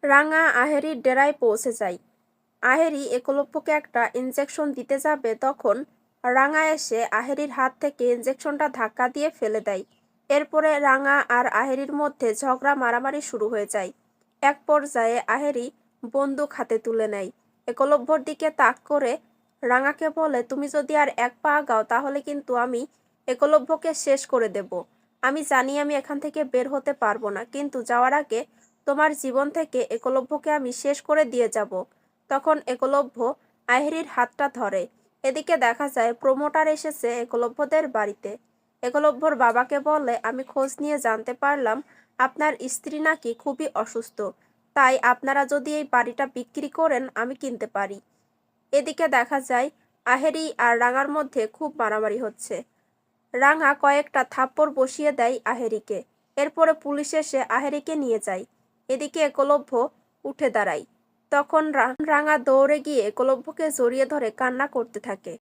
রাঙা আহেরির ডেরায় পৌঁছে যায়। আহেরি একলব্যকে একটা ইনজেকশন দিতে যাবে, তখন রাঙা এসে আহেরির হাত থেকে ইনজেকশনটা ধাক্কা দিয়ে ফেলে দেয়। এরপরে রাঙা আর আহেরির মধ্যে ঝগড়া মারামারি শুরু হয়ে যায়। এক পর্যায়ে আহেরি বন্দুক হাতে তুলে নেয়। একলব্যর দিকে তাক করে রাঙাকে বলে, তুমি যদি আর এক পা আগাও তাহলে কিন্তু আমি একলব্যকে শেষ করে দেব। আমি জানি আমি এখান থেকে বের হতে পারবো না, কিন্তু যাওয়ার আগে তোমার জীবন থেকে একলব্যকে আমি শেষ করে দিয়ে যাব। তখন একলব্য আহেরির হাতটা ধরে। এদিকে দেখা যায় প্রমোটার এসেছে একলব্যদের বাড়িতে। একলব্যর বাবাকে বলে, আমি খোঁজ নিয়ে জানতে পারলাম আপনার স্ত্রী নাকি খুবই অসুস্থ, তাই আপনারা যদি এই বাড়িটা বিক্রি করেন আমি কিনতে পারি। এদিকে দেখা যায় আহেরি আর রাঙার মধ্যে খুব মারামারি হচ্ছে। রাঙা কয়েকটা থাপ্পড় বসিয়ে দেয় আহেরিকে। এরপরে পুলিশ এসে আহেরিকে নিয়ে যায়। এদিকে একলব্য উঠে দাঁড়ায়। তখন রাঙা দৌড়ে গিয়ে একলব্যকে জড়িয়ে ধরে কান্না করতে থাকে।